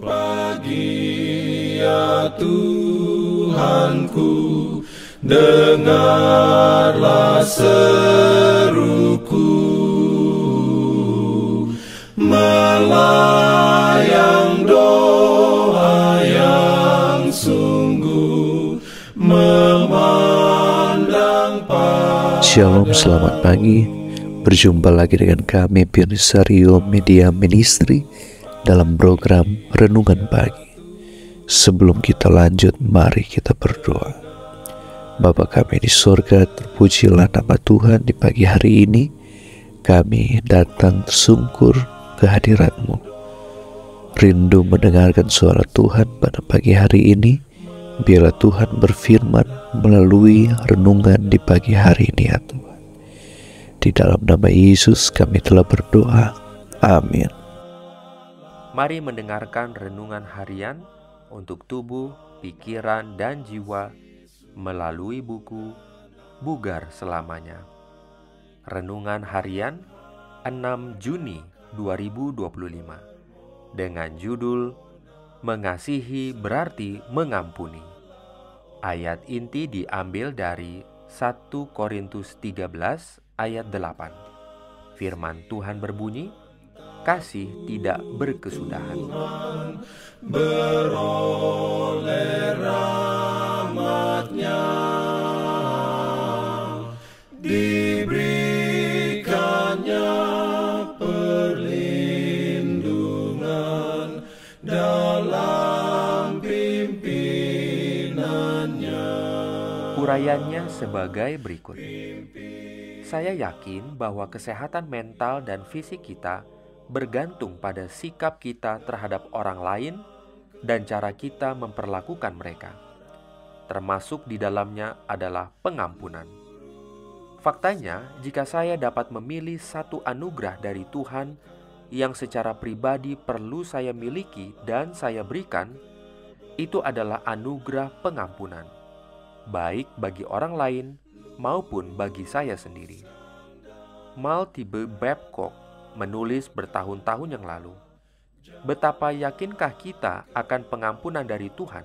Pagi ya Tuhanku, dengarlah seruku, melayang doa yang sungguh, memandang Shalom, selamat pagi. Berjumpa lagi dengan kami Pionesario Media Ministry dalam program Renungan Pagi. Sebelum kita lanjut, mari kita berdoa. Bapa kami di surga, terpujilah nama Tuhan di pagi hari ini. Kami datang tersungkur ke hadirat-Mu, rindu mendengarkan suara Tuhan pada pagi hari ini. Biarlah Tuhan berfirman melalui renungan di pagi hari ini ya Tuhan. Di dalam nama Yesus kami telah berdoa. Amin. Mari mendengarkan renungan harian untuk tubuh, pikiran, dan jiwa melalui buku Bugar Selamanya. Renungan harian 6 Juni 2025 dengan judul Mengasihi berarti mengampuni. Ayat inti diambil dari 1 Korintus 13 ayat 8. Firman Tuhan berbunyi, kasih tidak berkesudahan. beroleh rahmat-Nya, diberikannya perlindungan dalam pimpinannya. Urayanya sebagai berikut. Saya yakin bahwa kesehatan mental dan fisik kita bergantung pada sikap kita terhadap orang lain dan cara kita memperlakukan mereka. Termasuk di dalamnya adalah pengampunan. Faktanya, jika saya dapat memilih satu anugerah dari Tuhan yang secara pribadi perlu saya miliki dan saya berikan, itu adalah anugerah pengampunan, baik bagi orang lain maupun bagi saya sendiri. Maltby Babcock menulis bertahun-tahun yang lalu, betapa yakinkah kita akan pengampunan dari Tuhan?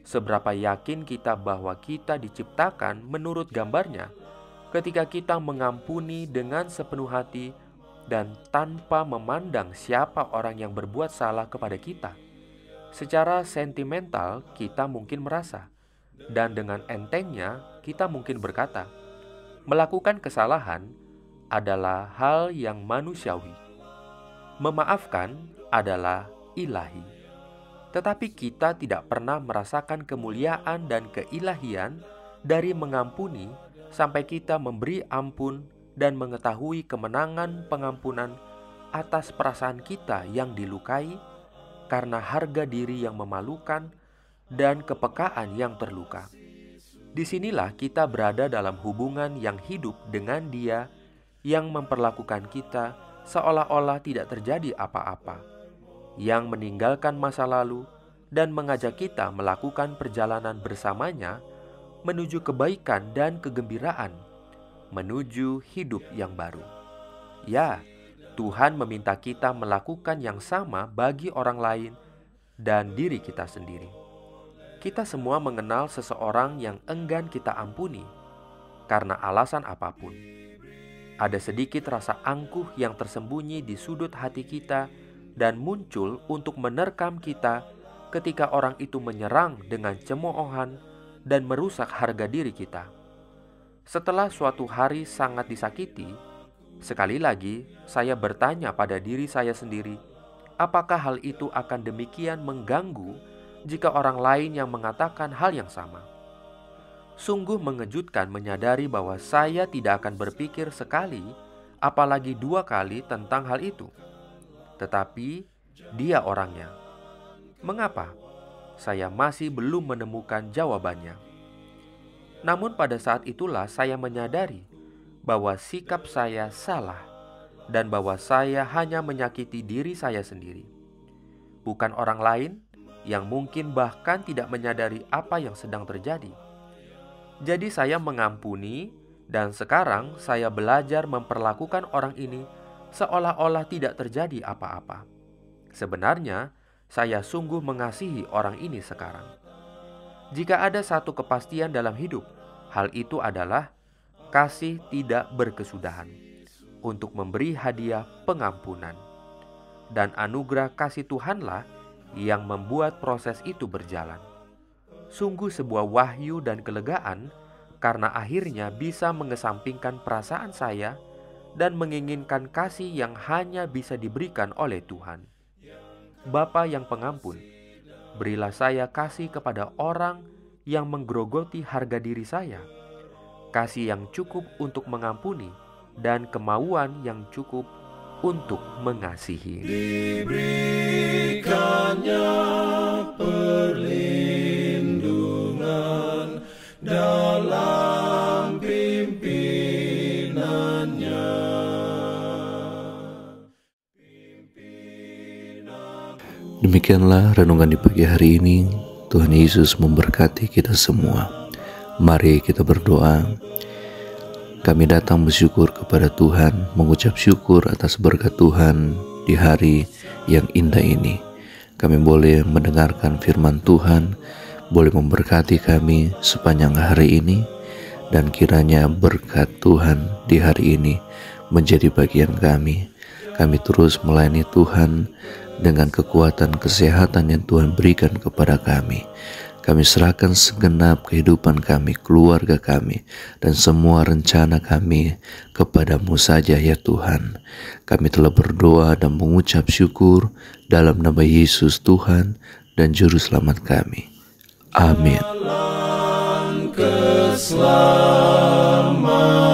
Seberapa yakin kita bahwa kita diciptakan menurut gambarnya ketika kita mengampuni dengan sepenuh hati dan tanpa memandang siapa orang yang berbuat salah kepada kita? Secara sentimental kita mungkin merasa, dan dengan entengnya kita mungkin berkata, melakukan kesalahan adalah hal yang manusiawi. Memaafkan adalah ilahi. Tetapi kita tidak pernah merasakan kemuliaan dan keilahian dari mengampuni sampai kita memberi ampun dan mengetahui kemenangan pengampunan atas perasaan kita yang dilukai karena harga diri yang memalukan dan kepekaan yang terluka. Disinilah kita berada dalam hubungan yang hidup dengan Dia yang memperlakukan kita seolah-olah tidak terjadi apa-apa, yang meninggalkan masa lalu dan mengajak kita melakukan perjalanan bersamanya menuju kebaikan dan kegembiraan, menuju hidup yang baru. Ya, Tuhan meminta kita melakukan yang sama bagi orang lain dan diri kita sendiri. Kita semua mengenal seseorang yang enggan kita ampuni karena alasan apapun. Ada sedikit rasa angkuh yang tersembunyi di sudut hati kita dan muncul untuk menerkam kita ketika orang itu menyerang dengan cemoohan dan merusak harga diri kita. Setelah suatu hari sangat disakiti, sekali lagi saya bertanya pada diri saya sendiri, apakah hal itu akan demikian mengganggu jika orang lain yang mengatakan hal yang sama? Sungguh mengejutkan menyadari bahwa saya tidak akan berpikir sekali, apalagi dua kali tentang hal itu. Tetapi dia orangnya. Mengapa? Saya masih belum menemukan jawabannya. Namun pada saat itulah saya menyadari bahwa sikap saya salah dan bahwa saya hanya menyakiti diri saya sendiri, bukan orang lain yang mungkin bahkan tidak menyadari apa yang sedang terjadi. Jadi saya mengampuni, dan sekarang saya belajar memperlakukan orang ini seolah-olah tidak terjadi apa-apa. Sebenarnya, saya sungguh mengasihi orang ini sekarang. Jika ada satu kepastian dalam hidup, hal itu adalah kasih tidak berkesudahan untuk memberi hadiah pengampunan. Dan anugerah kasih Tuhanlah yang membuat proses itu berjalan. Sungguh sebuah wahyu dan kelegaan karena akhirnya bisa mengesampingkan perasaan saya dan menginginkan kasih yang hanya bisa diberikan oleh Tuhan. Bapa yang pengampun, berilah saya kasih kepada orang yang menggerogoti harga diri saya, kasih yang cukup untuk mengampuni, dan kemauan yang cukup untuk mengasihi. Diberikannya perlindungan dalam pimpinannya. Demikianlah renungan di pagi hari ini. Tuhan Yesus memberkati kita semua. Mari kita berdoa. Kami datang bersyukur kepada Tuhan, mengucap syukur atas berkat Tuhan di hari yang indah ini. Kami boleh mendengarkan firman Tuhan, boleh memberkati kami sepanjang hari ini, dan kiranya berkat Tuhan di hari ini menjadi bagian kami. Kami terus melayani Tuhan dengan kekuatan kesehatan yang Tuhan berikan kepada kami. Kami serahkan segenap kehidupan kami, keluarga kami, dan semua rencana kami kepada-Mu saja ya Tuhan. Kami telah berdoa dan mengucap syukur dalam nama Yesus Tuhan dan Juru Selamat kami. Amin. Keselamatan.